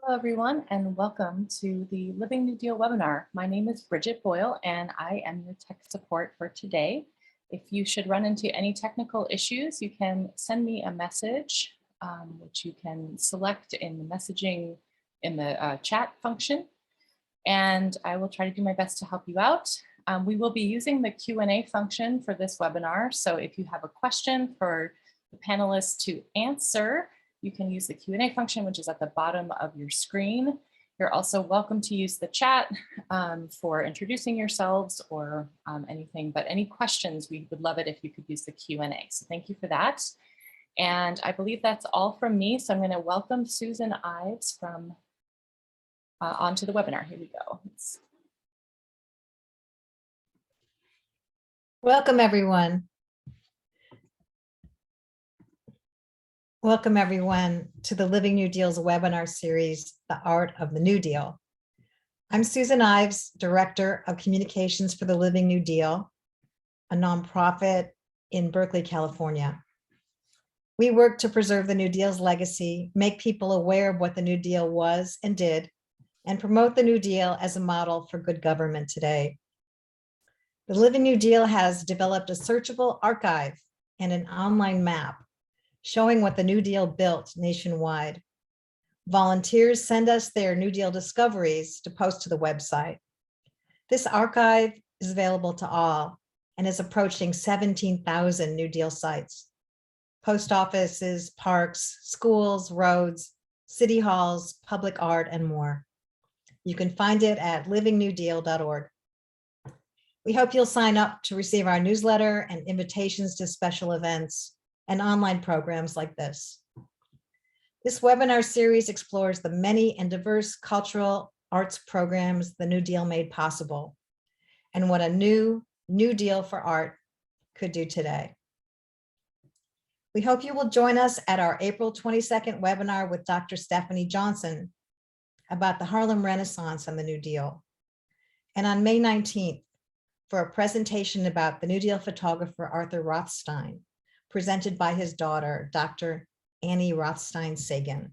Hello, everyone, and welcome to the Living New Deal webinar. My name is Bridget Boyle, and I am your tech support for today. If you should run into any technical issues, you can send me a message, which you can select in the messaging in the chat function, and I will try to do my best to help you out. We will be using the Q&A function for this webinar, so if you have a question for the panelists to answer, you can use the Q&A function, which is at the bottom of your screen. You're also welcome to use the chat for introducing yourselves or anything, but any questions, we would love it if you could use the Q&A. So thank you for that. And I believe that's all from me. So I'm going to welcome Susan Ives from onto the webinar. Here we go. Welcome, everyone. Welcome, everyone, to the Living New Deal's webinar series, The Art of the New Deal. I'm Susan Ives, Director of Communications for the Living New Deal, a nonprofit in Berkeley, California. We work to preserve the New Deal's legacy, make people aware of what the New Deal was and did, and promote the New Deal as a model for good government today. The Living New Deal has developed a searchable archive and an online map showing what the New Deal built nationwide. Volunteers send us their New Deal discoveries to post to the website. This archive is available to all and is approaching 17,000 New Deal sites. Post offices, parks, schools, roads, city halls, public art, and more. You can find it at livingnewdeal.org. We hope you'll sign up to receive our newsletter and invitations to special events and online programs like this. This webinar series explores the many and diverse cultural arts programs the New Deal made possible and what a new Deal for art could do today. We hope you will join us at our April 22nd webinar with Dr. Stephanie Johnson about the Harlem Renaissance and the New Deal, and on May 19th for a presentation about the New Deal photographer Arthur Rothstein, presented by his daughter, Dr. Annie Rothstein-Sagan.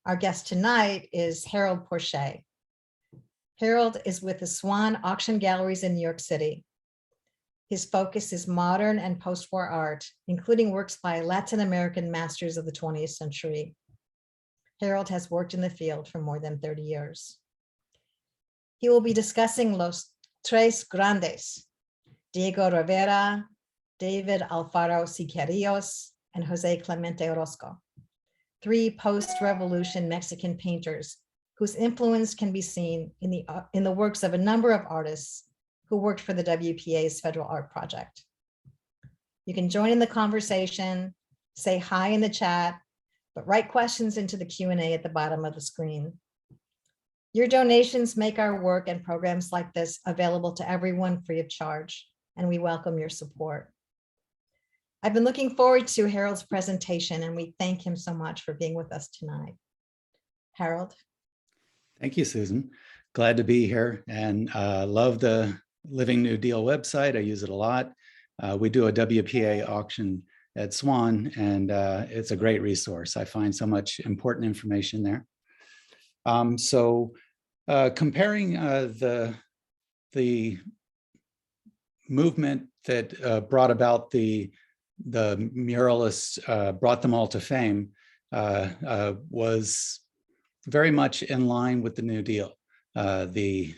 Our guest tonight is Harold Porcher. Harold is with the Swann Auction Galleries in New York City. His focus is modern and post-war art, including works by Latin American masters of the 20th century. Harold has worked in the field for more than 30 years. He will be discussing Los Tres Grandes, Diego Rivera, David Alfaro Siqueiros, and Jose Clemente Orozco, three post-revolution Mexican painters whose influence can be seen in the works of a number of artists who worked for the WPA's Federal Art Project. You can join in the conversation, say hi in the chat, but write questions into the Q&A at the bottom of the screen. Your donations make our work and programs like this available to everyone free of charge, and we welcome your support. I've been looking forward to Harold's presentation, and we thank him so much for being with us tonight. Harold. Thank you, Susan. Glad to be here, and love the Living New Deal website. I use it a lot. We do a WPA auction at Swann, and it's a great resource. I find so much important information there. Comparing the movement that brought about the muralists, brought them all to fame, was very much in line with the New Deal. The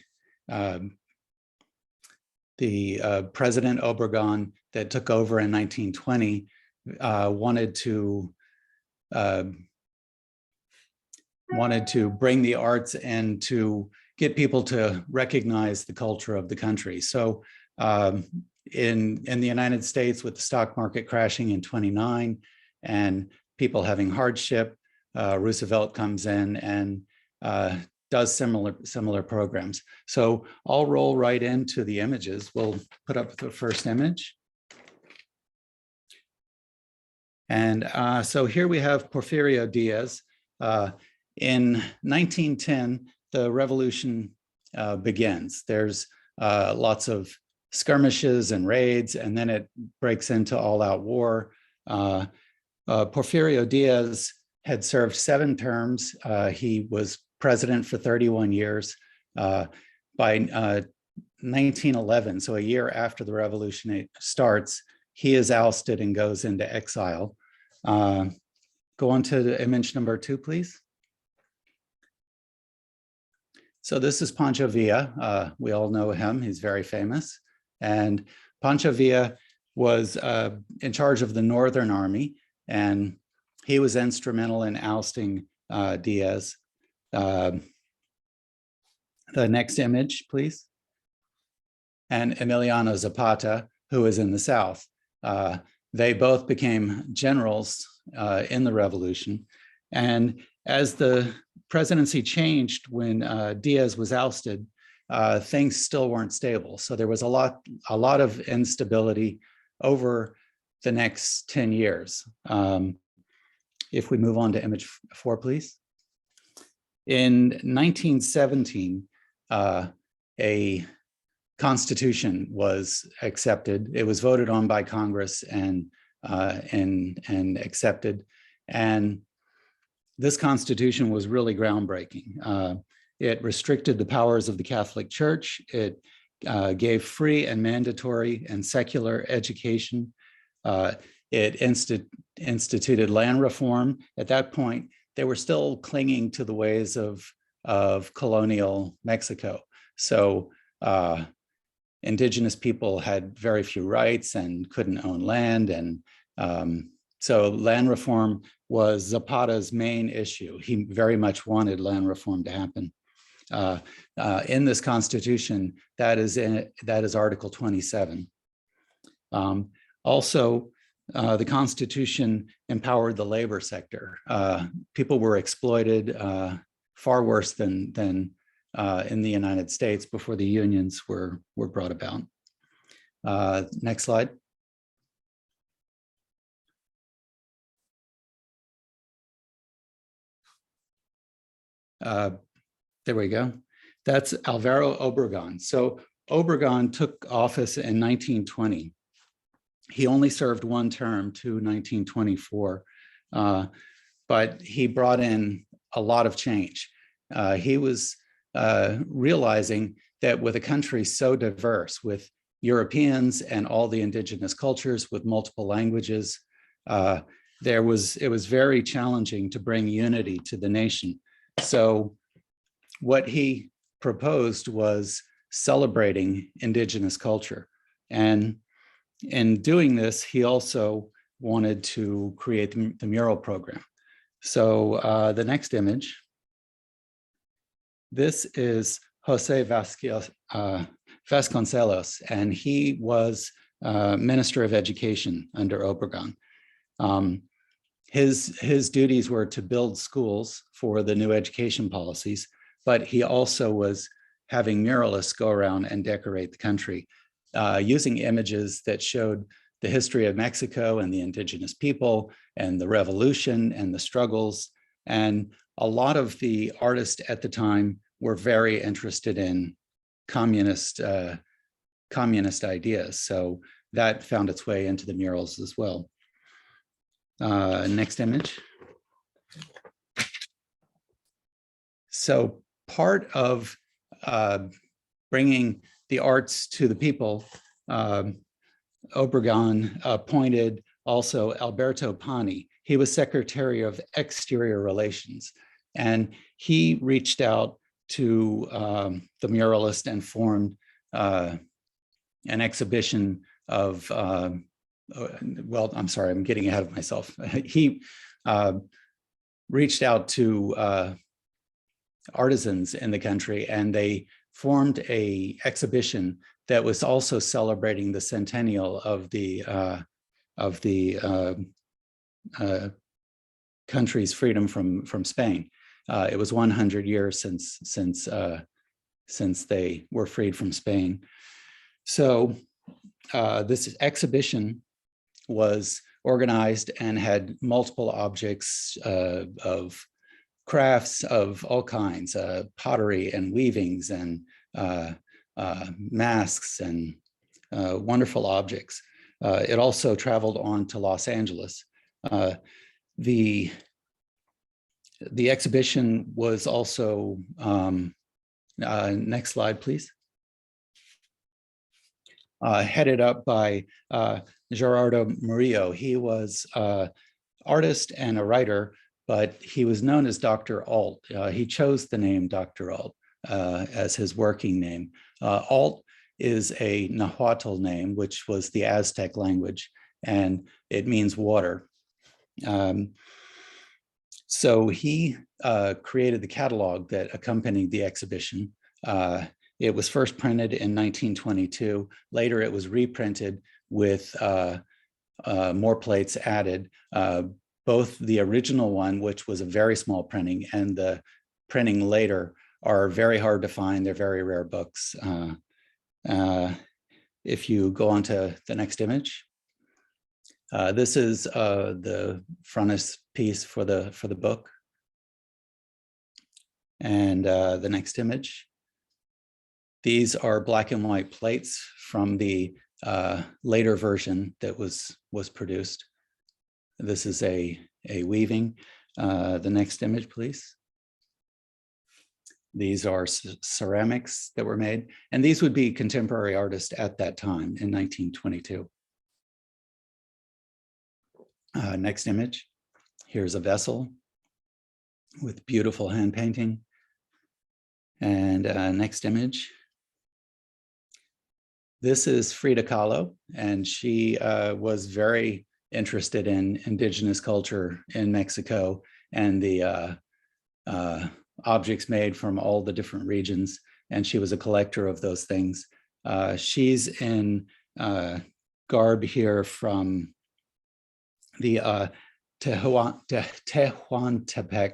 President Obregon that took over in 1920 wanted to bring the arts and to get people to recognize the culture of the country. So in the United States, with the stock market crashing in 29 and people having hardship, Roosevelt comes in and does similar programs. So I'll roll right into the images. We'll put up the first image. And so here we have Porfirio Diaz. In 1910, the revolution begins. There's lots of skirmishes and raids, and then it breaks into all-out war. Porfirio Diaz had served 7 terms. He was president for 31 years. By 1911, so a year after the revolution starts, he is ousted and goes into exile. Go on to image number 2, please. So this is Pancho Villa. We all know him. He's very famous. And Pancho Villa was in charge of the Northern Army, and he was instrumental in ousting Diaz. The next image, please. And Emiliano Zapata, who is in the South. They both became generals in the revolution. And as the presidency changed when Diaz was ousted, things still weren't stable. So there was a lot of instability over the next 10 years. If we move on to image 4, please. In 1917, a constitution was accepted. It was voted on by Congress and accepted. And this constitution was really groundbreaking. It restricted the powers of the Catholic Church. It gave free and mandatory and secular education. It instituted land reform. At that point, they were still clinging to the ways of colonial Mexico. So indigenous people had very few rights and couldn't own land. And so land reform was Zapata's main issue. He very much wanted land reform to happen. In this constitution, that is Article 27. Also, the Constitution empowered the labor sector. People were exploited far worse than in the United States before the unions were brought about. Next slide. There we go. That's Alvaro Obregon. So Obregon took office in 1920. He only served 1 term to 1924, but he brought in a lot of change. He was realizing that with a country so diverse, with Europeans and all the indigenous cultures with multiple languages, it was very challenging to bring unity to the nation. So what he proposed was celebrating indigenous culture. And in doing this, he also wanted to create the mural program. So the next image. This is Jose Vasquez, Vasconcelos, and he was Minister of Education under Obregon. His duties were to build schools for the new education policies, but he also was having muralists go around and decorate the country using images that showed the history of Mexico and the indigenous people and the revolution and the struggles. And a lot of the artists at the time were very interested in communist ideas. So that found its way into the murals as well. Next image. So part of bringing the arts to the people, Obregon appointed also Alberto Pani. He was Secretary of Exterior Relations, and he reached out to the muralist and formed an exhibition of, well, I'm sorry, I'm getting ahead of myself. He reached out to artisans in the country, and they formed an exhibition that was also celebrating the centennial of the country's freedom from Spain. It was 100 years since they were freed from Spain. So this exhibition was organized and had multiple objects of crafts of all kinds, pottery and weavings and masks and wonderful objects. It also traveled on to Los Angeles. The The exhibition was also, next slide, please. Headed up by Gerardo Mario. He was an artist and a writer, but he was known as Dr. Alt. He chose the name Dr. Alt as his working name. Alt is a Nahuatl name, which was the Aztec language, and it means water. So he created the catalog that accompanied the exhibition. It was first printed in 1922. Later, it was reprinted with more plates added. Both the original one, which was a very small printing, and the printing later are very hard to find. They're very rare books. If you go on to the next image, this is the frontispiece for the book. And the next image. These are black and white plates from the later version that was produced. This is a weaving. The next image, please. These are ceramics that were made, and these would be contemporary artists at that time in 1922. Next image. Here's a vessel with beautiful hand painting. And next image. This is Frida Kahlo, and she was very interested in indigenous culture in Mexico and the objects made from all the different regions, and she was a collector of those things. She's in garb here from the Tehuantepec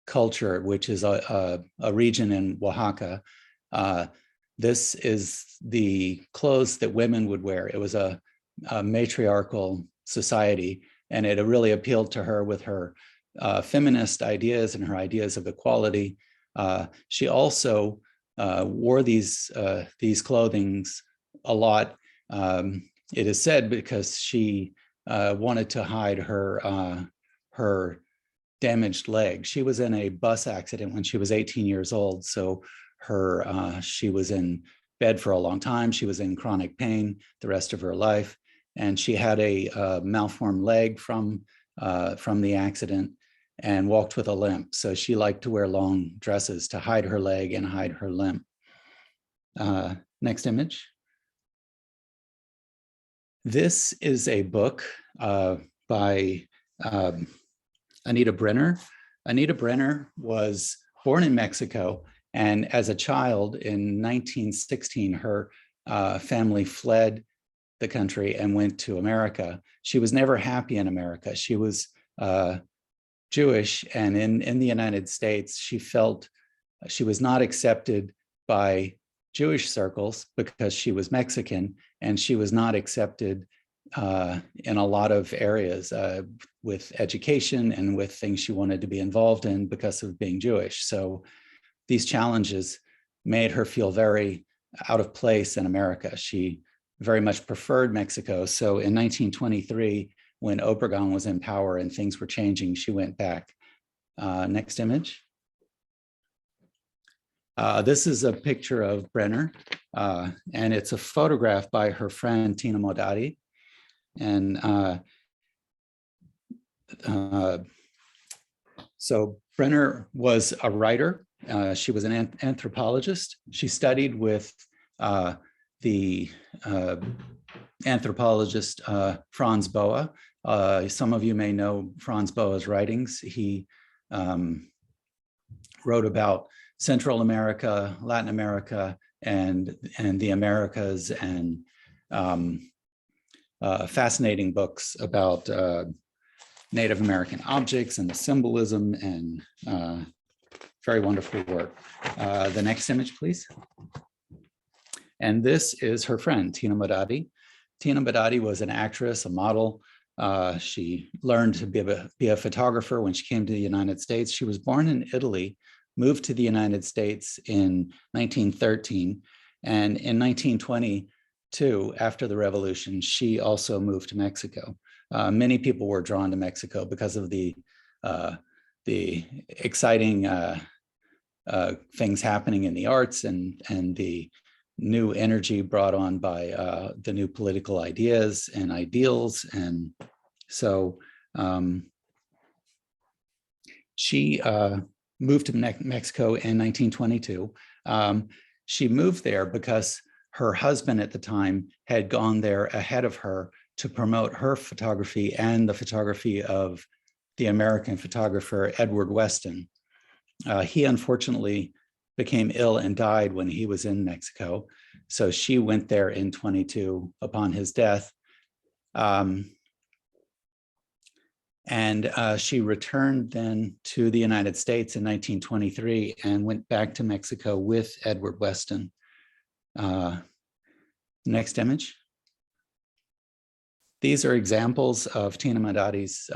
culture, which is a region in Oaxaca. This is the clothes that women would wear. It was a matriarchal society, and it really appealed to her with her feminist ideas and her ideas of equality. She also wore these clothings a lot. It is said because she wanted to hide her damaged leg. She was in a bus accident when she was 18 years old, so she was in bed for a long time. She was in chronic pain the rest of her life, and she had a malformed leg from the accident and walked with a limp. So she liked to wear long dresses to hide her leg and hide her limp. Next image. This is a book by Anita Brenner. Anita Brenner was born in Mexico, and as a child in 1916, her family fled the country and went to America. She was never happy in America. She was Jewish, and in the United States, she felt she was not accepted by Jewish circles because she was Mexican, and she was not accepted in a lot of areas with education and with things she wanted to be involved in because of being Jewish. So these challenges made her feel very out of place in America. She very much preferred Mexico. So in 1923, when Obregon was in power and things were changing, she went back. Next image. This is a picture of Brenner, and it's a photograph by her friend Tina Modati. And so Brenner was a writer. She was an anthropologist. She studied with the anthropologist Franz Boas. Some of you may know Franz Boas' writings. He wrote about Central America, Latin America, and the Americas, and fascinating books about Native American objects and the symbolism, and very wonderful work. The next image, please. And this is her friend, Tina Modati. Tina Modati was an actress, a model. She learned to be a photographer when she came to the United States. She was born in Italy, moved to the United States in 1913. And in 1922, after the revolution, she also moved to Mexico. Many people were drawn to Mexico because of the the exciting things happening in the arts and the new energy brought on by the new political ideas and ideals. And so she moved to Mexico in 1922. She moved there because her husband at the time had gone there ahead of her to promote her photography and the photography of the American photographer Edward Weston. He unfortunately became ill and died when he was in Mexico. So she went there in 22 upon his death. And she returned then to the United States in 1923 and went back to Mexico with Edward Weston. Next image. These are examples of Tina Madadi's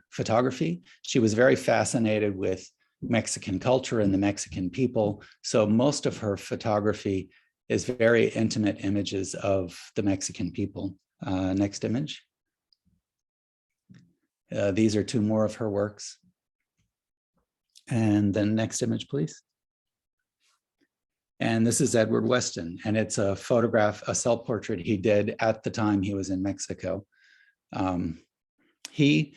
photography. She was very fascinated with Mexican culture and the Mexican people. So most of her photography is very intimate images of the Mexican people. Next image. These are two more of her works. And then next image, please. And this is Edward Weston, and it's a photograph, a self-portrait he did at the time he was in Mexico. He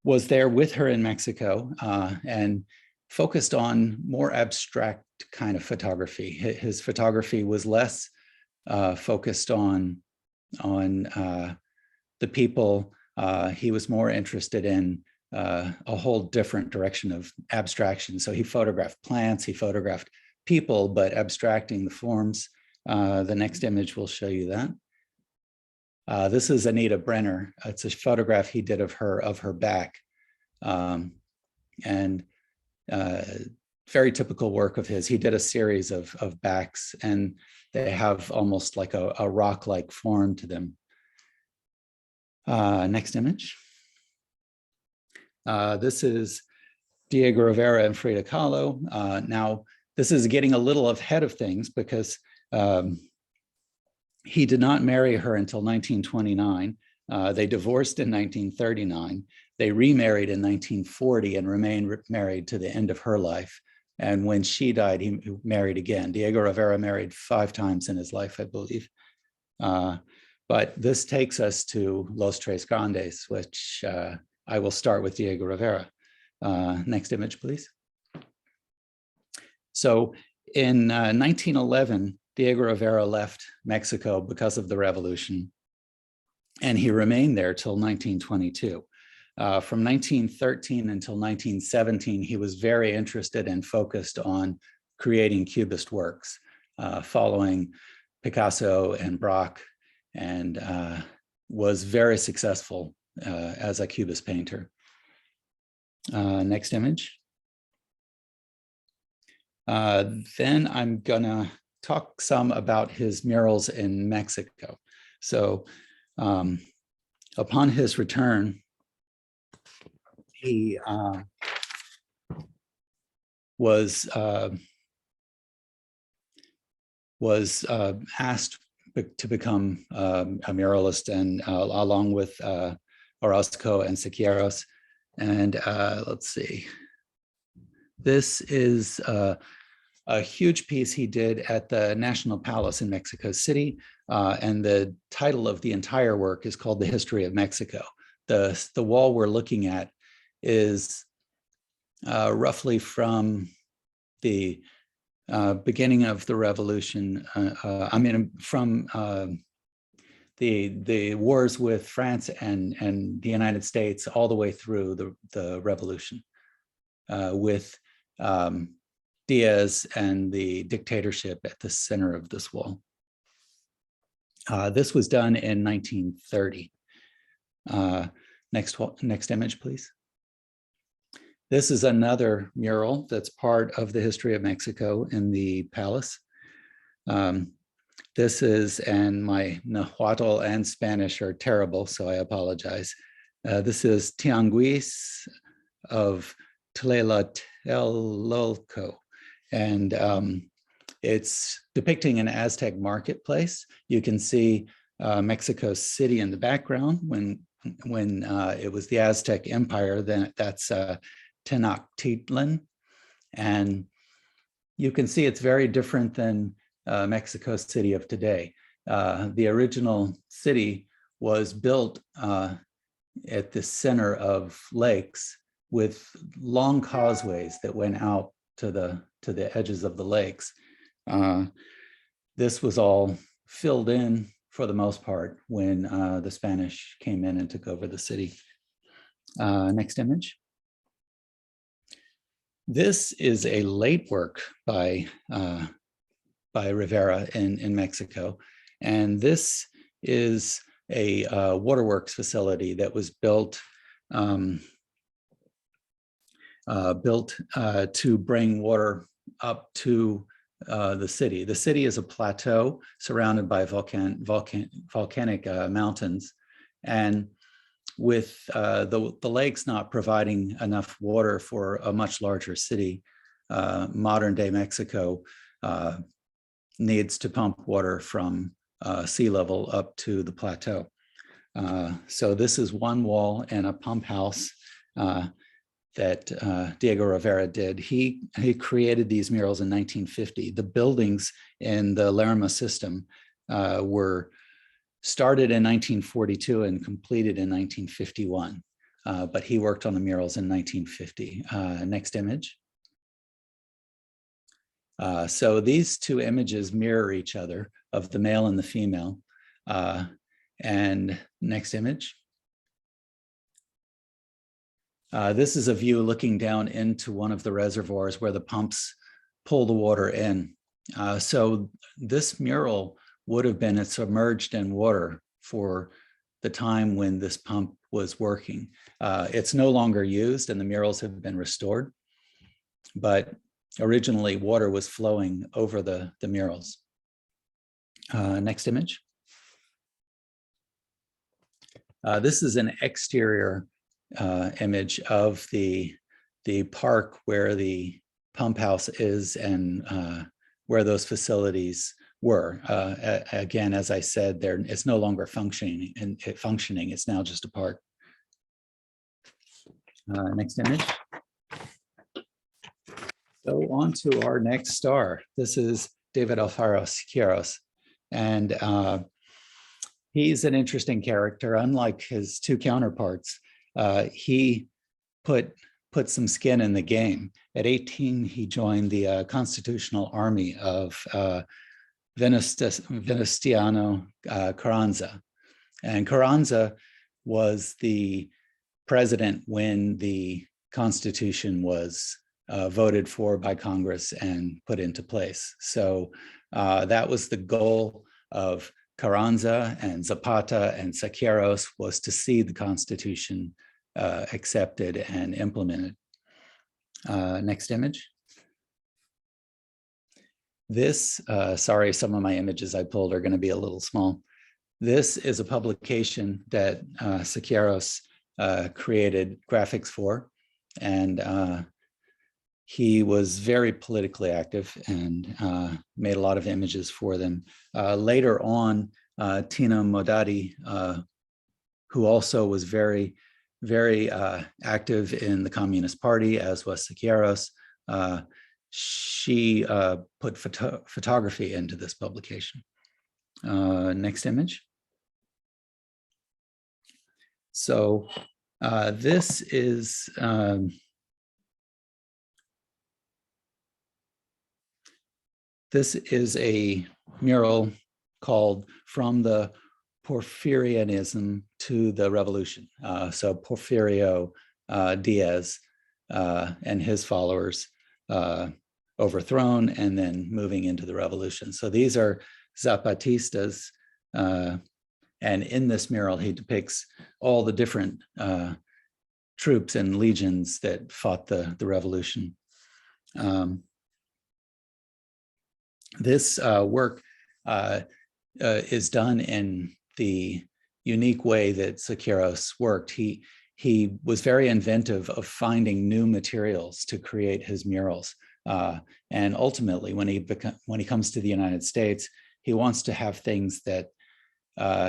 was there with her in Mexico and focused on more abstract kind of photography. His photography was less focused on the people. He was more interested in a whole different direction of abstraction. So he photographed plants, he photographed people, but abstracting the forms. The next image will show you that. This is Anita Brenner. It's a photograph he did of her back. And very typical work of his. He did a series of backs, and they have almost like a rock-like form to them. Next image. This is Diego Rivera and Frida Kahlo. Now, this is getting a little ahead of things because he did not marry her until 1929. They divorced in 1939. They remarried in 1940 and remained married to the end of her life. And when she died, he married again. Diego Rivera married 5 times in his life, I believe. But this takes us to Los Tres Grandes, which I will start with Diego Rivera. Next image, please. So in 1911, Diego Rivera left Mexico because of the revolution, and he remained there till 1922. From 1913 until 1917, he was very interested and focused on creating Cubist works, following Picasso and Braque, and was very successful as a Cubist painter. Next image. Then I'm gonna talk some about his murals in Mexico. So upon his return, he was asked to become a muralist, and along with Orozco and Quieros. And let's see, this is a huge piece he did at the National Palace in Mexico City. And the title of the entire work is called The History of Mexico. The wall we're looking at is roughly from the beginning of the revolution. From the wars with France and the United States all the way through the revolution with Diaz and the dictatorship at the center of this wall. This was done in 1930. Next image, please. This is another mural that's part of the history of Mexico in the palace. This is, and my Nahuatl and Spanish are terrible, so I apologize. This is Tianguis of Tlatelolco, and it's depicting an Aztec marketplace. You can see Mexico City in the background when it was the Aztec Empire. Then that's Tenochtitlan. And you can see it's very different than Mexico City of today. The original city was built at the center of lakes with long causeways that went out to the edges of the lakes. This was all filled in for the most part when the Spanish came in and took over the city. Next image. This is a late work by Rivera in Mexico, and this is a waterworks facility that was built to bring water up to the city. The city is a plateau surrounded by volcanic mountains, and with the lakes not providing enough water for a much larger city, modern day Mexico needs to pump water from sea level up to the plateau. So this is one wall and a pump house that Diego Rivera did. He created these murals in 1950. The buildings in the Lerma system were started in 1942 and completed in 1951, but he worked on the murals in 1950. Next image. So these two images mirror each other of the male and the female. And next image. This is a view looking down into one of the reservoirs where the pumps pull the water in. So this mural would have been submerged in water for the time when this pump was working. It's no longer used and the murals have been restored, but originally water was flowing over the murals. Next image. This is an exterior image of the park where the pump house is and where those facilities were. Again, as I said, it's no longer functioning, it's now just a park. Next image. So on to our next star. This is David Alfaro Quieros, and he's an interesting character. Unlike his two counterparts, he put some skin in the game. At 18, he joined the Constitutional Army of Venustiano Carranza. And Carranza was the president when the Constitution was voted for by Congress and put into place. So that was the goal of Carranza and Zapata and Quieros, was to see the Constitution accepted and implemented. Next image. This, sorry, some of my images I pulled are going to be a little small. This is a publication that Quieros created graphics for, and he was very politically active and made a lot of images for them. Later on, Tina Modati, who also was very active in the Communist Party, as was Quieros, she put photography into this publication. Next image. So this is a mural called From the Porfirianism to the Revolution. So Porfirio Diaz and his followers overthrown and then moving into the revolution. So these are Zapatistas, and in this mural he depicts all the different troops and legions that fought the revolution. This work is done in the unique way that Quieros worked. He was very inventive of finding new materials to create his murals. And ultimately, when he comes to the United States, he wants to have things that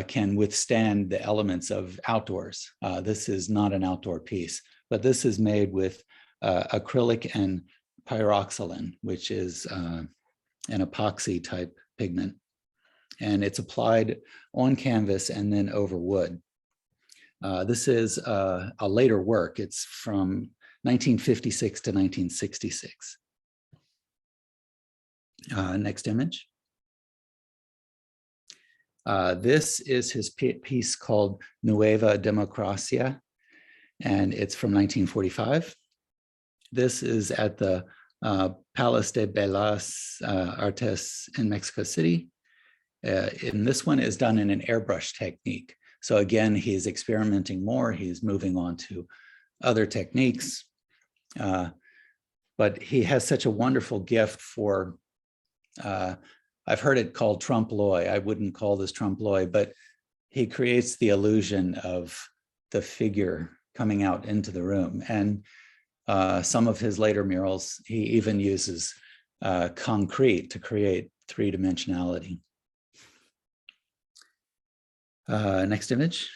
can withstand the elements of outdoors. This is not an outdoor piece, but this is made with acrylic and pyroxylin, which is an epoxy type pigment. And it's applied on canvas and then over wood. This is a later work. It's from 1956 to 1966. Next image. This is his piece called Nueva Democracia, and it's from 1945. This is at the Palace de Bellas Artes in Mexico City. And this one is done in an airbrush technique. So again, he's experimenting more. He's moving on to other techniques. But he has such a wonderful gift for, I've heard it called trompe-l'oeil. I wouldn't call this trompe-l'oeil, but he creates the illusion of the figure coming out into the room. And some of his later murals, he even uses concrete to create three-dimensionality. Next image.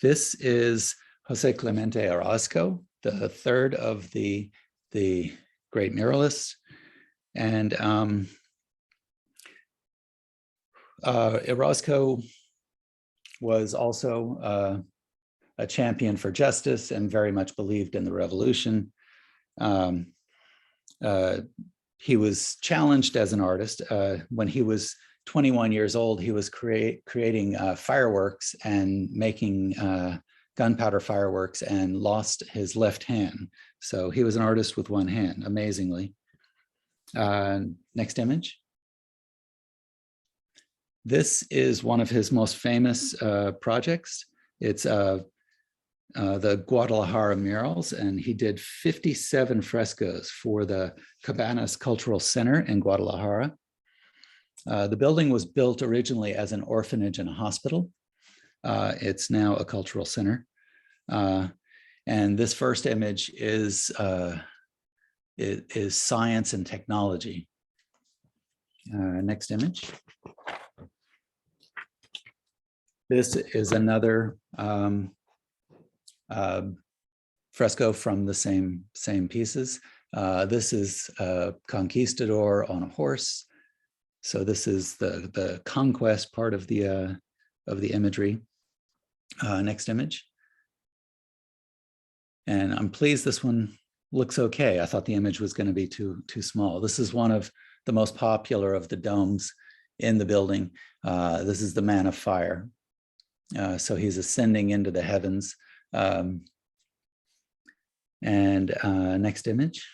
This is Jose Clemente Orozco, the third of the great muralists. And Orozco was also a champion for justice and very much believed in the revolution. He was challenged as an artist. When he was 21 years old, he was creating fireworks and making gunpowder fireworks and lost his left hand. So he was an artist with one hand, amazingly. Next image. This is one of his most famous projects. It's the Guadalajara Murals, and he did 57 frescoes for the Cabanas Cultural Center in Guadalajara. The building was built originally as an orphanage and a hospital. It's now a cultural center. And this first image is science and technology. Next image. This is another fresco from the same pieces. This is a conquistador on a horse. So this is the conquest part of the imagery. Next image. And I'm pleased this one looks okay. I thought the image was going to be too small. This is one of the most popular of the domes in the building. This is the Man of Fire. So he's ascending into the heavens. Next image.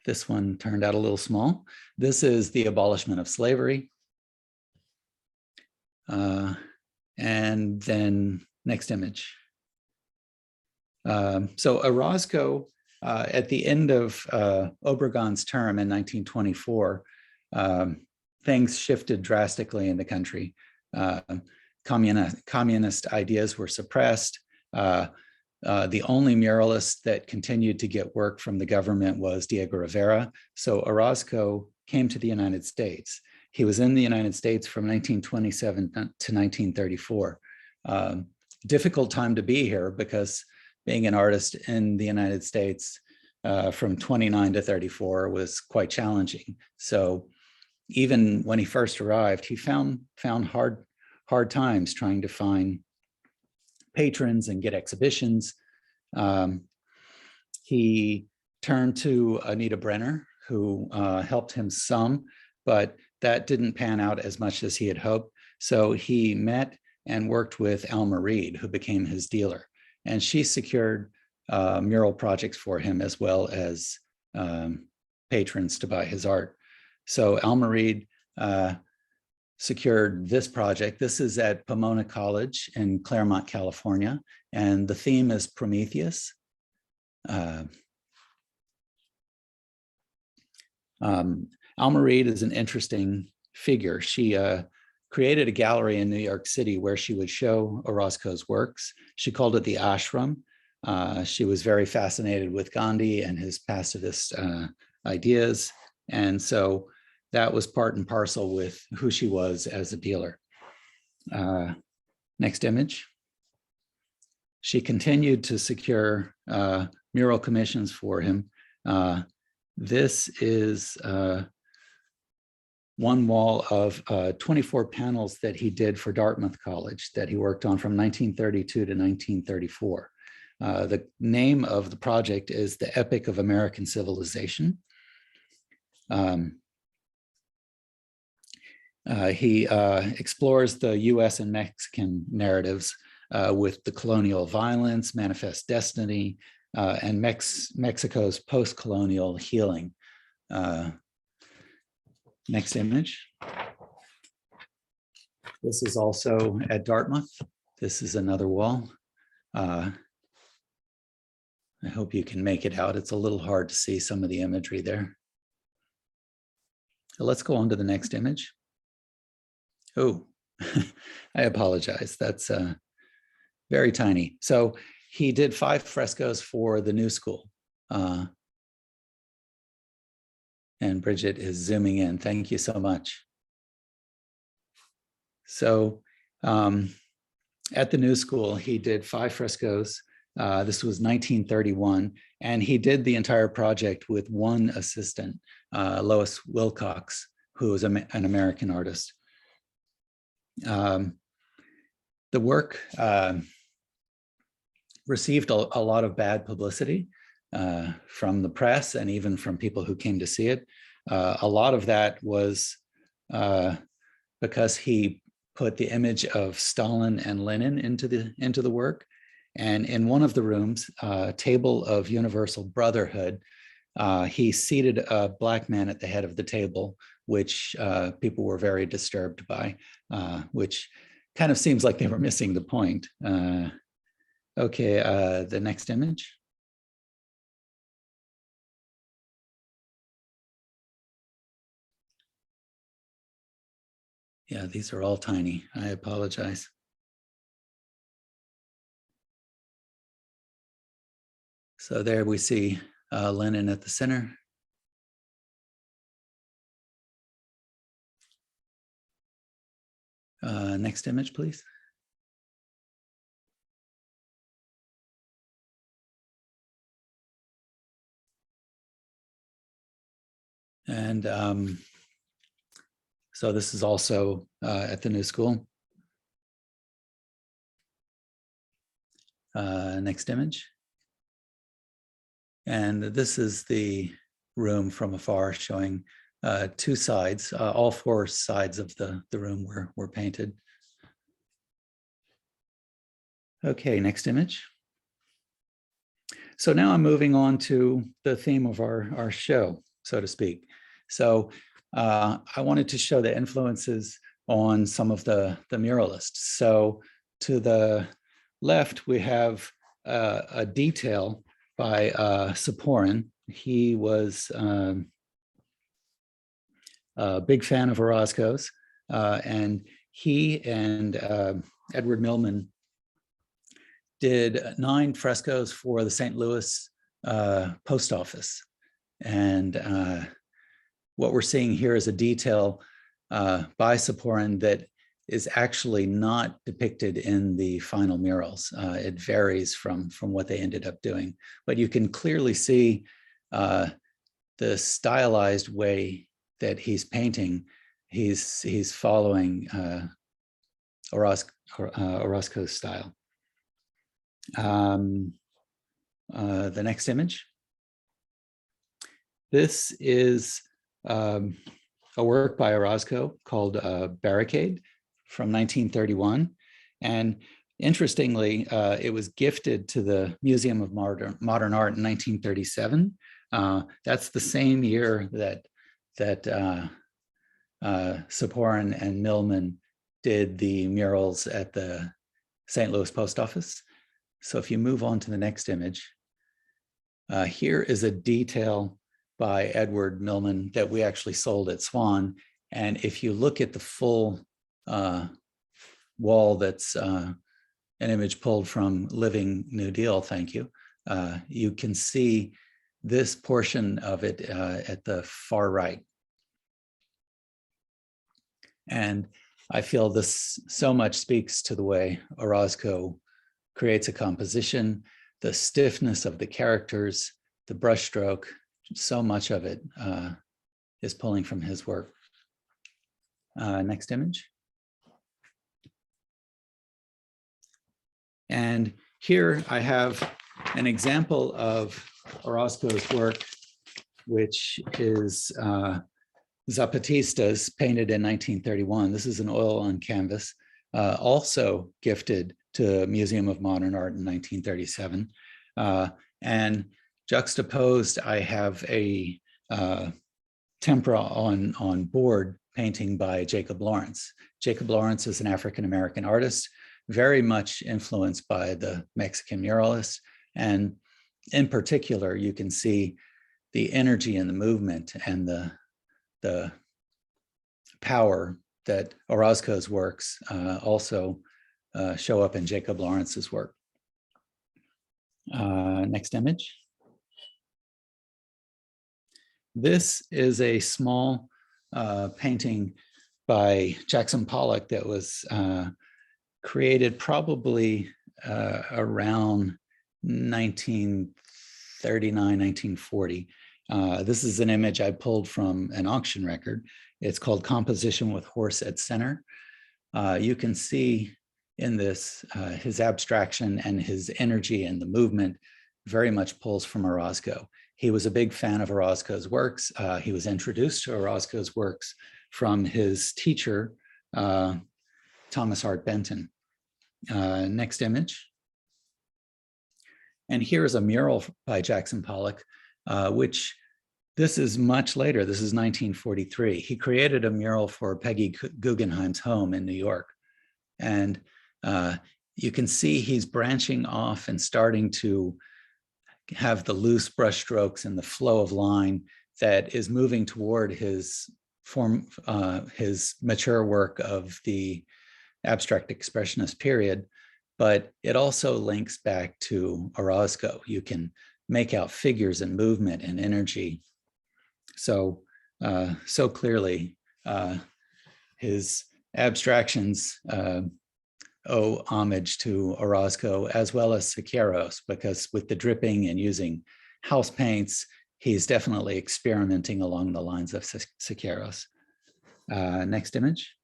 This one turned out a little small. This is the abolishment of slavery. And then next image. So Orozco, at the end of Obregon's term in 1924, things shifted drastically in the country. Communist ideas were suppressed. The only muralist that continued to get work from the government was Diego Rivera. So Orozco came to the United States. He was in the United States from 1927 to 1934. Difficult time to be here because being an artist in the United States from 29 to 34 was quite challenging. So even when he first arrived, he found hard times trying to find patrons and get exhibitions. He turned to Anita Brenner, who helped him some, but that didn't pan out as much as he had hoped. So he met and worked with Alma Reed, who became his dealer. And she secured mural projects for him as well as patrons to buy his art. So Alma Reed secured this project. This is at Pomona College in Claremont, California, and the theme is Prometheus. Alma Reed is an interesting figure. She created a gallery in New York City where she would show Orozco's works. She called it the Ashram. She was very fascinated with Gandhi and his pacifist ideas. And so that was part and parcel with who she was as a dealer. Next image. She continued to secure mural commissions for him. This is one wall of 24 panels that he did for Dartmouth College that he worked on from 1932 to 1934. The name of the project is The Epic of American Civilization. He explores the US and Mexican narratives with the colonial violence, manifest destiny, and Mexico's post-colonial healing. Next image. This is also at Dartmouth. This is another wall. I hope you can make it out. It's a little hard to see some of the imagery there. So let's go on to the next image. Oh, I apologize. That's very tiny. So he did 5 frescoes for the New School. And Bridget is zooming in. Thank you so much. So at the New School, he did 5 frescoes. This was 1931, and he did the entire project with one assistant, Lois Wilcox, who was an American artist. The work received a lot of bad publicity from the press and even from people who came to see it. A lot of that was because he put the image of Stalin and Lenin into the work. And in one of the rooms, Table of Universal Brotherhood, he seated a Black man at the head of the table, which people were very disturbed by, which kind of seems like they were missing the point. Okay, the next image. Yeah, these are all tiny. I apologize. So there we see Lenin at the center. Next image, please. And so this is also at the New School. Next image. And this is the room from afar showing 2 sides. All 4 sides of the room were painted. Okay, next image. So now I'm moving on to the theme of our show, so to speak. So I wanted to show the influences on some of the muralists. So to the left, we have a detail by Saporin. He was a big fan of Orozco's, and he and Edward Millman did 9 frescoes for the St. Louis post office. And what we're seeing here is a detail by Saporin that is actually not depicted in the final murals. It varies from what they ended up doing, but you can clearly see the stylized way that he's painting. He's following Orozco's style. The next image. This is a work by Orozco called Barricade from 1931. And interestingly, it was gifted to the Museum of Modern Art in 1937. That's the same year that Saporin and Millman did the murals at the St. Louis Post Office. So if you move on to the next image, here is a detail by Edward Millman that we actually sold at Swann. And if you look at the full wall, that's an image pulled from Living New Deal, thank you. You can see this portion of it at the far right. And I feel this so much speaks to the way Orozco creates a composition, the stiffness of the characters, the brushstroke, so much of it is pulling from his work. Next image. And here I have an example of Orozco's work, which is Zapatistas, painted in 1931. This is an oil on canvas, also gifted to Museum of Modern Art in 1937. And juxtaposed, I have a tempera on board painting by Jacob Lawrence. Jacob Lawrence is an African-American artist, very much influenced by the Mexican muralists. And in particular, you can see the energy and the movement and the power that Orozco's works also show up in Jacob Lawrence's work. Next image. This is a small painting by Jackson Pollock that was created probably around 1939, 1940. This is an image I pulled from an auction record. It's called Composition with Horse at Center. You can see in this his abstraction and his energy and the movement very much pulls from Orozco. He was a big fan of Orozco's works. He was introduced to Orozco's works from his teacher, Thomas Hart Benton. Next image. And here's a mural by Jackson Pollock, which this is much later. This is 1943. He created a mural for Peggy Guggenheim's home in New York. And you can see he's branching off and starting to have the loose brush strokes and the flow of line that is moving toward his mature work of the abstract expressionist period, but it also links back to Orozco. You can make out figures and movement and energy. So clearly his abstractions owe homage to Orozco as well as Quieros, because with the dripping and using house paints, he's definitely experimenting along the lines of Quieros. Next image.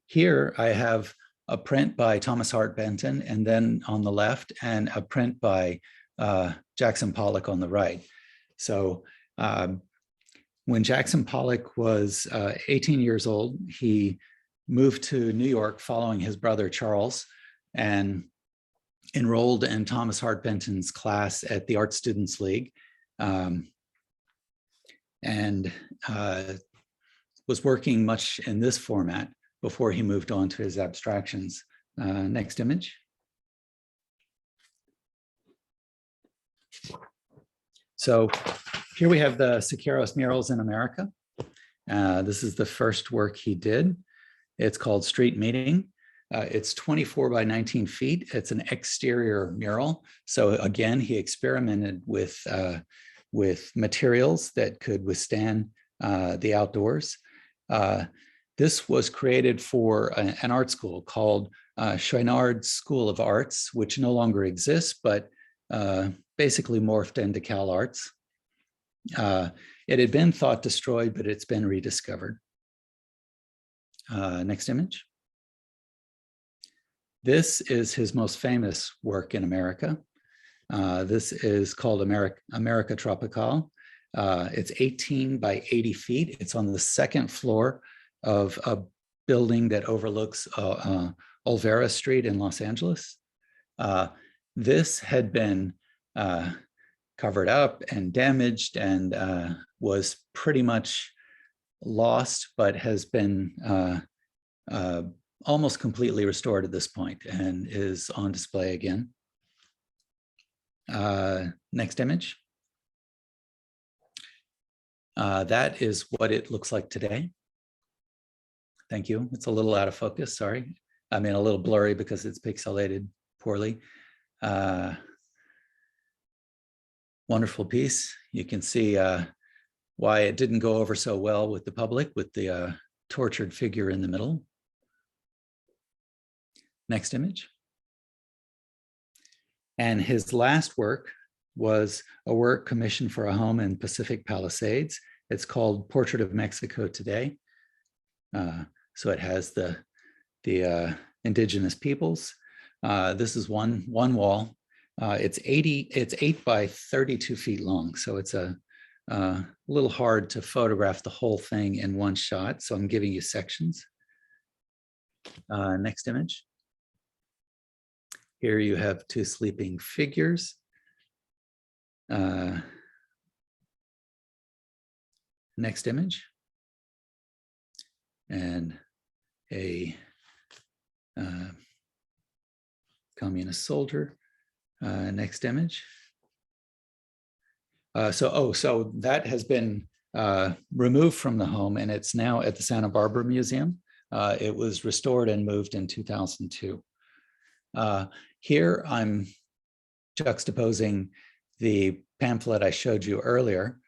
Here I have a print by Thomas Hart Benton, and then on the left, and a print by Jackson Pollock on the right. So when Jackson Pollock was 18 years old, he moved to New York following his brother Charles and enrolled in Thomas Hart Benton's class at the Art Students League, and was working much in this format before he moved on to his abstractions. Next image. So here we have the Quieros murals in America. This is the first work he did. It's called Street Meeting. It's 24 by 19 feet. It's an exterior mural. So again, he experimented with materials that could withstand the outdoors. This was created for an art school called Chouinard School of Arts, which no longer exists, but basically morphed into Cal Arts. It had been thought destroyed, but it's been rediscovered. Next image. This is his most famous work in America. This is called America Tropical. It's 18 by 80 feet. It's on the second floor of a building that overlooks Olvera Street in Los Angeles. This had been covered up and damaged and was pretty much lost, but has been almost completely restored at this point and is on display again. Next image. That is what it looks like today. Thank you. It's a little out of focus, sorry. I mean, a little blurry because it's pixelated poorly. Wonderful piece. You can see why it didn't go over so well with the public, with the tortured figure in the middle. Next image. And his last work was a work commissioned for a home in Pacific Palisades. It's called Portrait of Mexico Today. So it has the indigenous peoples. This is one wall. It's 8 by 32 feet long. So it's a little hard to photograph the whole thing in one shot. So I'm giving you sections. Next image. Here you have two sleeping figures. Next image. And a communist soldier. Next image. So that has been removed from the home, and it's now at the Santa Barbara Museum. It was restored and moved in 2002. Here I'm juxtaposing the pamphlet I showed you earlier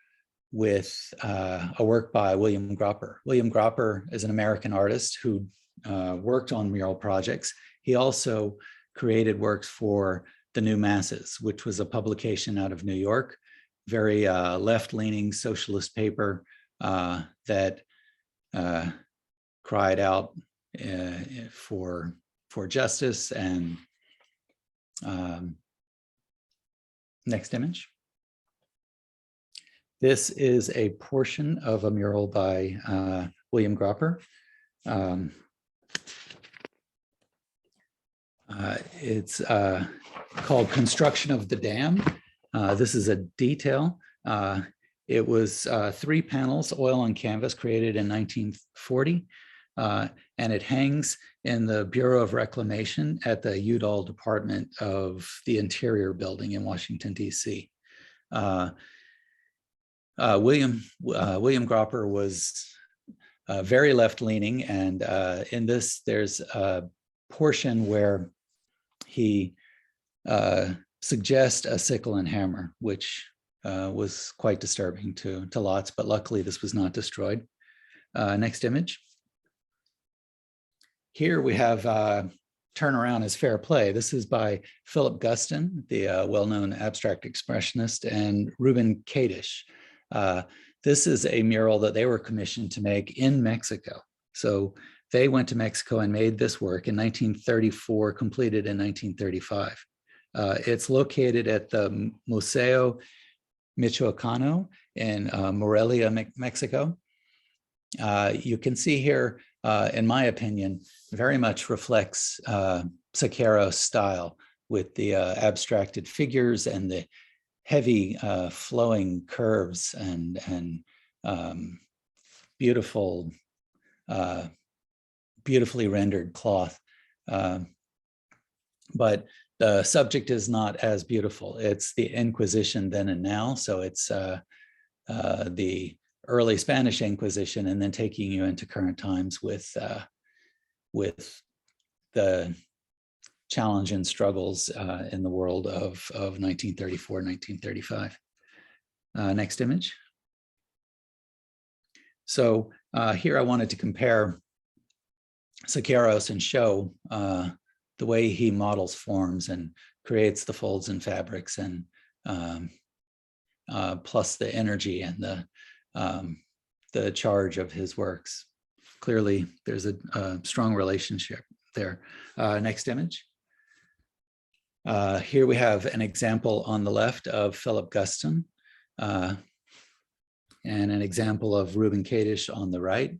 with a work by William Gropper. William Gropper is an American artist who worked on mural projects. He also created works for The New Masses, which was a publication out of New York, very left-leaning socialist paper that cried out for justice. And next image. This is a portion of a mural by William Gropper. It's called Construction of the Dam. This is a detail. It was 3 panels, oil on canvas, created in 1940. And it hangs in the Bureau of Reclamation at the Udall Department of the Interior Building in Washington, D.C. William Gropper was very left-leaning, and in this there's a portion where he suggests a sickle and hammer, which was quite disturbing to lots, but luckily this was not destroyed. Next image. Here we have Turnaround is Fair Play. This is by Philip Guston, the well-known abstract expressionist, and Ruben Kadish. This is a mural that they were commissioned to make in Mexico. So they went to Mexico and made this work in 1934, completed in 1935. It's located at the Museo Michoacano in Morelia, Mexico. You can see here, in my opinion, very much reflects Quieros style, with the abstracted figures and the heavy flowing curves and beautiful, beautifully rendered cloth. But the subject is not as beautiful. It's the Inquisition then and now. So it's the early Spanish Inquisition, and then taking you into current times with the challenge and struggles in the world of 1934, 1935. Next image. So here I wanted to compare Quieros and show the way he models forms and creates the folds and fabrics, and plus the energy and the charge of his works. Clearly, there's a strong relationship there. Next image. Here we have an example on the left of Philip Guston, and an example of Ruben Kadish on the right,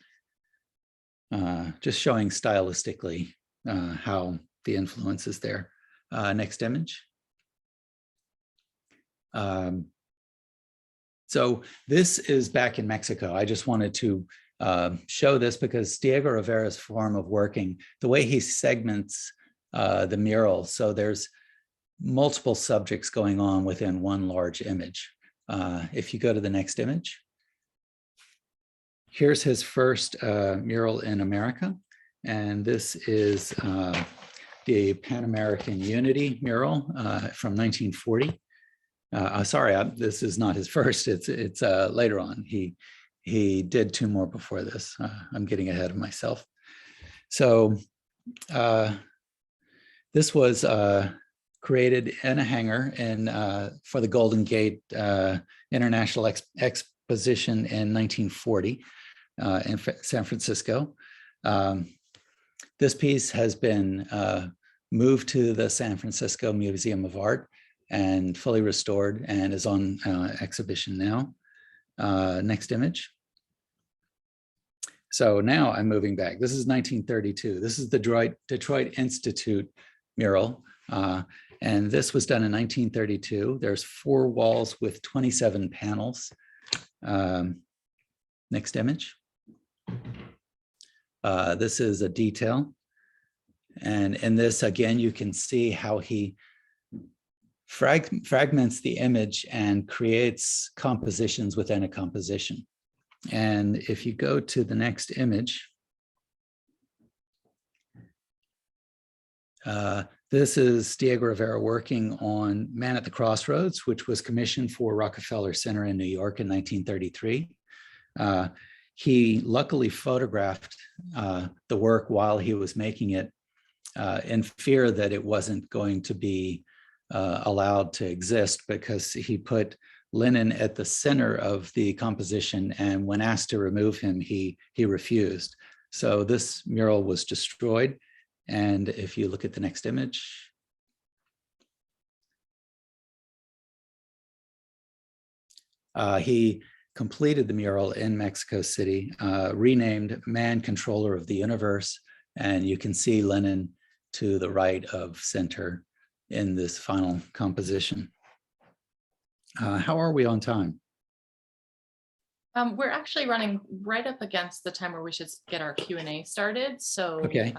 just showing stylistically how the influence is there. Next image. So this is back in Mexico. I just wanted to show this because Diego Rivera's form of working, the way he segments the mural, so there's multiple subjects going on within one large image. If you go to the next image, here's his first mural in America, and this is the Pan American Unity mural from 1940. Sorry, this is not his first. It's later on. He did 2 more before this. I'm getting ahead of myself. So this was created in a hangar for the Golden Gate International Exposition in 1940 in San Francisco. This piece has been moved to the San Francisco Museum of Art and fully restored and is on exhibition now. Next image. So now I'm moving back. This is 1932. This is the Detroit Institute mural. And this was done in 1932. There's 4 walls with 27 panels. Next image. This is a detail. And in this, again, you can see how he fragments the image and creates compositions within a composition. And if you go to the next image, this is Diego Rivera working on Man at the Crossroads, which was commissioned for Rockefeller Center in New York in 1933. He luckily photographed the work while he was making it in fear that it wasn't going to be allowed to exist, because he put Lenin at the center of the composition, and when asked to remove him, he refused. So this mural was destroyed. And if you look at the next image, he completed the mural in Mexico City, renamed Man Controller of the Universe, and you can see Lenin to the right of center in this final composition. How are we on time? We're actually running right up against the time where we should get our Q&A started. So, okay.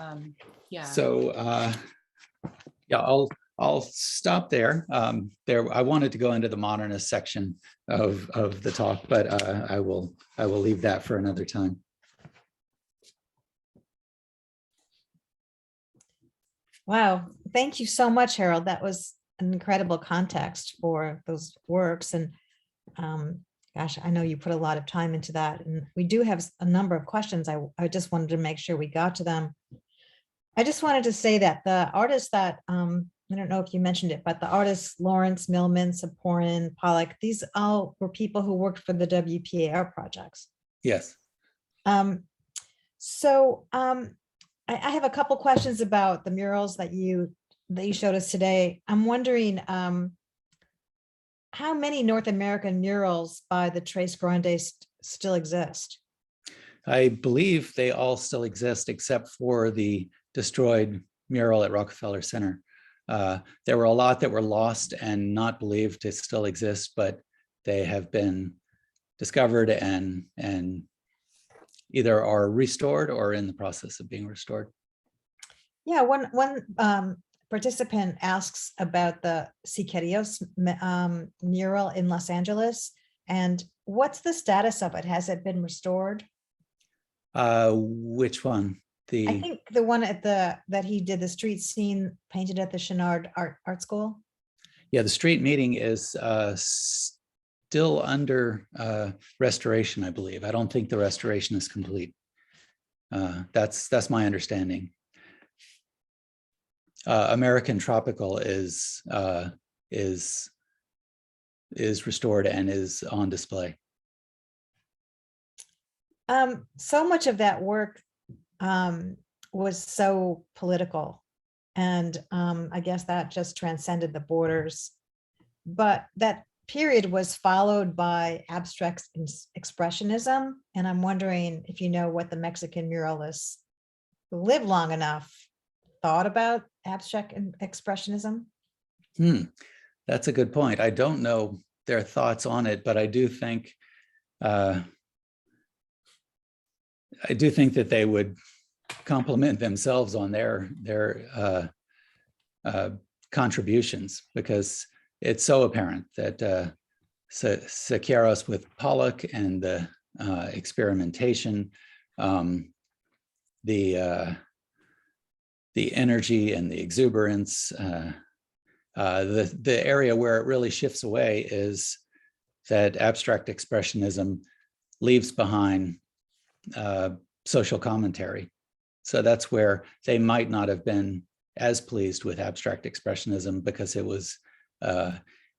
Yeah. So, yeah, I'll stop there. I wanted to go into the modernist section of the talk, but I will leave that for another time. Wow, thank you so much, Harold. That was an incredible context for those works. And gosh, I know you put a lot of time into that. And we do have a number of questions. I just wanted to make sure we got to them. I just wanted to say that the artists that, I don't know if you mentioned it, but the artists Lawrence, Millman, Saporin, Pollock, these all were people who worked for the WPA art projects. Yes. I have a couple questions about the murals that you showed us today. I'm wondering how many North American murals by the Tres Grandes still exist? I believe they all still exist except for the destroyed mural at Rockefeller Center. There were a lot that were lost and not believed to still exist, but they have been discovered and either are restored or in the process of being restored. Yeah, one participant asks about the Quieros mural in Los Angeles, and what's the status of it? Has it been restored? Which one? I think the one at that he did the street scene painted at the Chenard Art School. Yeah, the street meeting is still under restoration, I believe. I don't think the restoration is complete. That's my understanding. American Tropical is restored and is on display. So much of that work was so political, and I guess that just transcended the borders. But that period was followed by abstract expressionism, and I'm wondering if you know what the Mexican muralists who lived long enough thought about abstract expressionism. That's a good point. I don't know their thoughts on it, but I do think that they would compliment themselves on their contributions, because it's so apparent that Quieros with Pollock and the experimentation, the energy and the exuberance, the area where it really shifts away is that abstract expressionism leaves behind social commentary. So that's where they might not have been as pleased with abstract expressionism because it was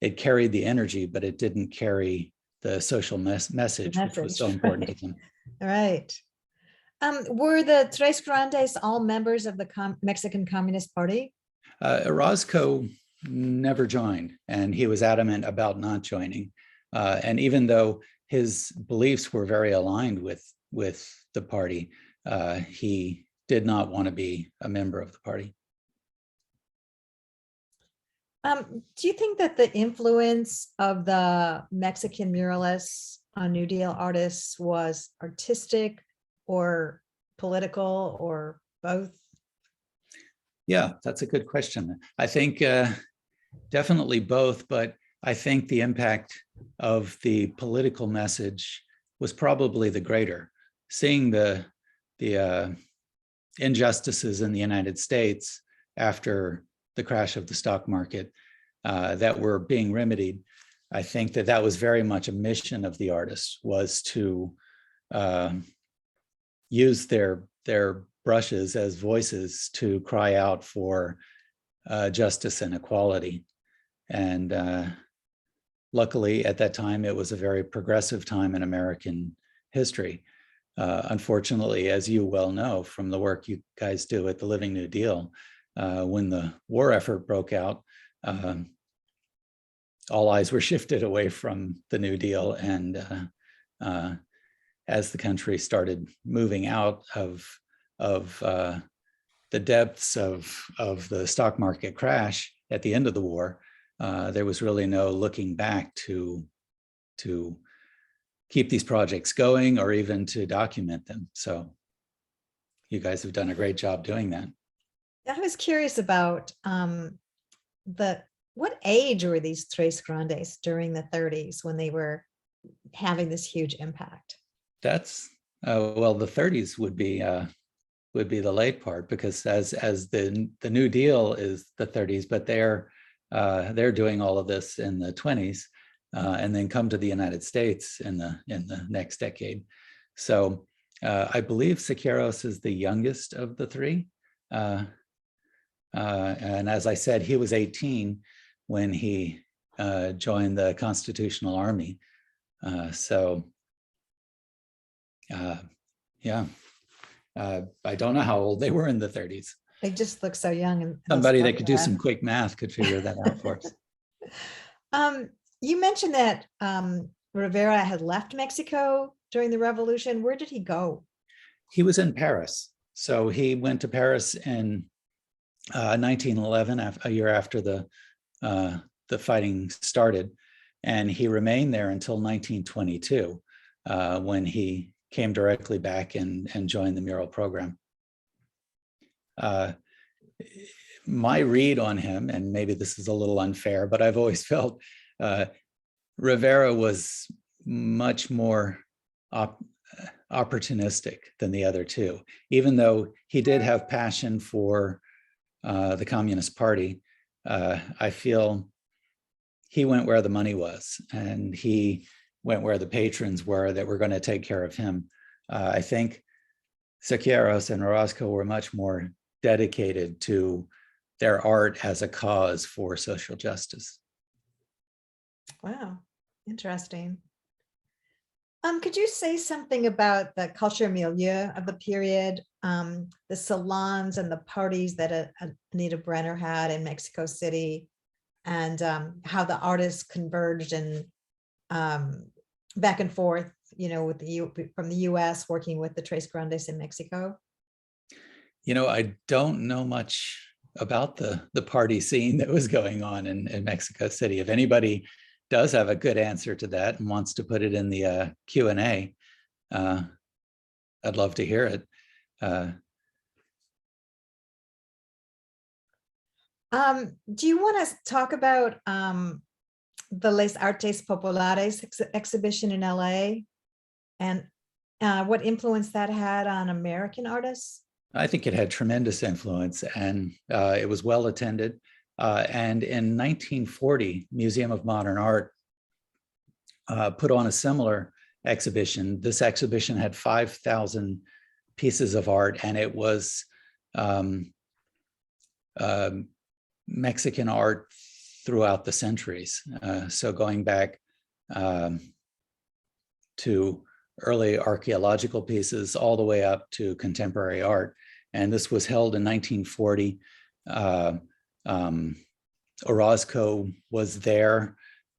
it carried the energy, but it didn't carry the social message, which was so important to them. Right. Were the Tres Grandes all members of the Mexican Communist Party? Orozco never joined, and he was adamant about not joining. And even though his beliefs were very aligned with the party, he did not want to be a member of the party. Do you think that the influence of the Mexican muralists on New Deal artists was artistic or political or both? Yeah, that's a good question. I think definitely both, but I think the impact of the political message was probably the greater. Seeing the injustices in the United States after the crash of the stock market that were being remedied, I think that was very much a mission of the artists, was to use their brushes as voices to cry out for justice and equality. And luckily, at that time, it was a very progressive time in American history. Unfortunately, as you well know from the work you guys do at the Living New Deal, when the war effort broke out, all eyes were shifted away from the New Deal. And as the country started moving out of the depths of the stock market crash at the end of the war, there was really no looking back to keep these projects going or even to document them. So you guys have done a great job doing that. I was curious about what age were these Tres Grandes during the 30s when they were having this huge impact? That's well, the 30s would be the late part, because as the New Deal is the 30s, but they're doing all of this in the 20s, and then come to the United States in the next decade. So I believe Quieros is the youngest of the three. And as I said, he was 18 when he joined the Constitutional Army. Yeah, I don't know how old they were in the 30s. They just look so young. And somebody that could do some quick math could figure that out for us. You mentioned that Rivera had left Mexico during the revolution. Where did he go? He was in Paris. So he went to Paris in 1911, a year after the fighting started, and he remained there until 1922, when he came directly back and joined the mural program. My read on him, and maybe this is a little unfair, but I've always felt Rivera was much more opportunistic than the other two. Even though he did have passion for the Communist Party, I feel he went where the money was, and he went where the patrons were that were going to take care of him. I think Quieros and Orozco were much more dedicated to their art as a cause for social justice. Wow, interesting. Could you say something about the culture milieu of the period, the salons and the parties that Anita Brenner had in Mexico City, and how the artists converged and back and forth, with from the U.S. working with the Tres Grandes in Mexico? I don't know much about the party scene that was going on in Mexico City. If anybody does have a good answer to that and wants to put it in the Q&A, I'd love to hear it. Do you want to talk about the Les Artes Populares exhibition in LA and what influence that had on American artists? I think it had tremendous influence, and it was well attended. And in 1940, Museum of Modern Art put on a similar exhibition. This exhibition had 5,000 pieces of art, and it was Mexican art throughout the centuries. So going back to early archaeological pieces all the way up to contemporary art. And this was held in 1940. Orozco was there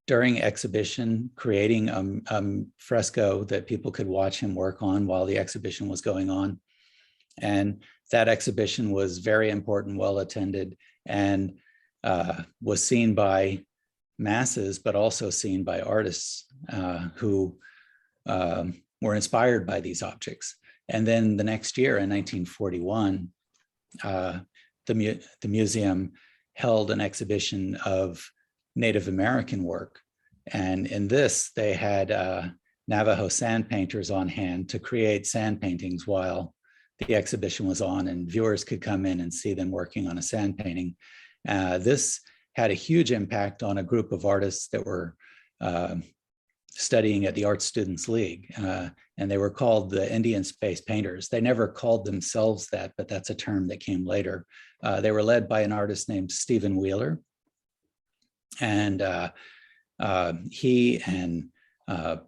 during exhibition, creating a fresco that people could watch him work on while the exhibition was going on. And that exhibition was very important, well attended, and was seen by masses, but also seen by artists who were inspired by these objects. And then the next year in 1941, the museum held an exhibition of Native American work. And in this, they had Navajo sand painters on hand to create sand paintings while the exhibition was on, and viewers could come in and see them working on a sand painting. This had a huge impact on a group of artists that were studying at the Art Students League, and they were called the Indian Space Painters. They never called themselves that, but that's a term that came later. They were led by an artist named Stephen Wheeler, and he and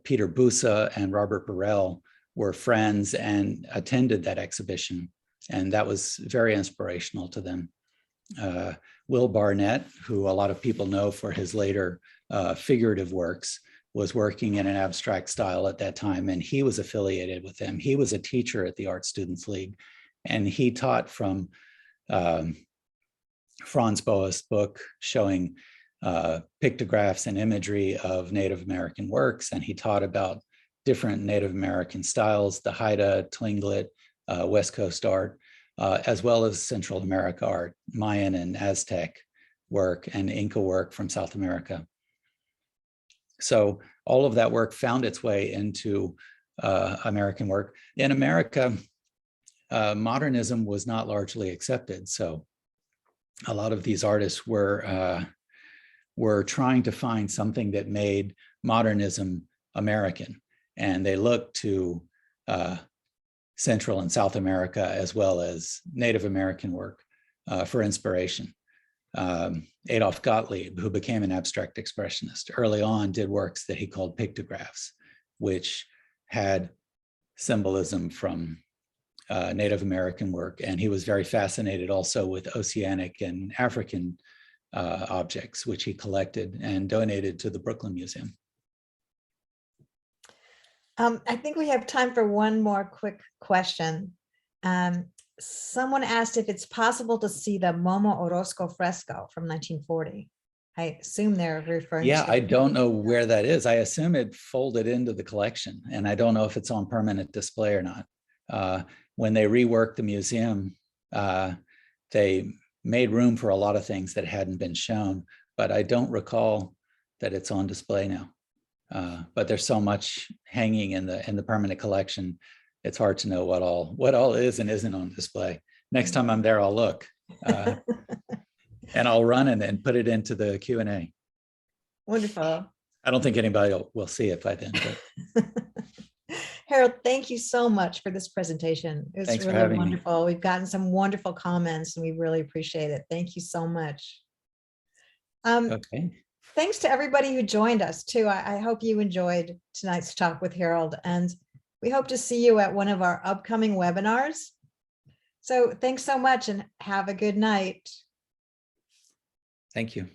Peter Busa and Robert Burrell were friends and attended that exhibition, and that was very inspirational to them. Will Barnett, who a lot of people know for his later figurative works, was working in an abstract style at that time, and he was affiliated with them. He was a teacher at the Art Students League, and he taught from Franz Boas' book showing pictographs and imagery of Native American works, and he taught about different Native American styles, the Haida, Tlingit, West Coast art, as well as Central America art, Mayan and Aztec work, and Inca work from South America. So all of that work found its way into American work. In America, modernism was not largely accepted. So a lot of these artists were trying to find something that made modernism American. And they looked to Central and South America, as well as Native American work for inspiration. Adolf Gottlieb, who became an abstract expressionist, early on did works that he called pictographs, which had symbolism from Native American work. And he was very fascinated also with Oceanic and African objects, which he collected and donated to the Brooklyn Museum. I think we have time for one more quick question. Someone asked if it's possible to see the Momo Orozco fresco from 1940. I assume they're referring to. I don't know where that is. I assume it folded into the collection, and I don't know if it's on permanent display or not. When they reworked the museum, they made room for a lot of things that hadn't been shown, but I don't recall that it's on display now. But there's so much hanging in the permanent collection. It's hard to know what all is and isn't on display. Next time I'm there, I'll look, and I'll run and put it into the Q&A. Wonderful. I don't think anybody will see it by then. But. Harold, thank you so much for this presentation. It was Thanks for really having wonderful. me. We've gotten some wonderful comments, and we really appreciate it. Thank you so much. Okay. Thanks to everybody who joined us too. I hope you enjoyed tonight's talk with Harold, and we hope to see you at one of our upcoming webinars. So thanks so much and have a good night. Thank you.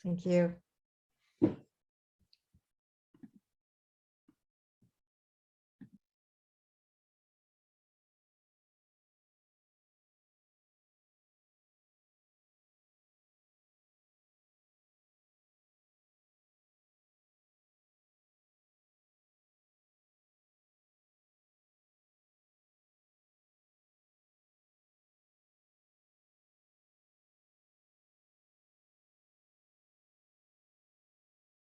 Thank you.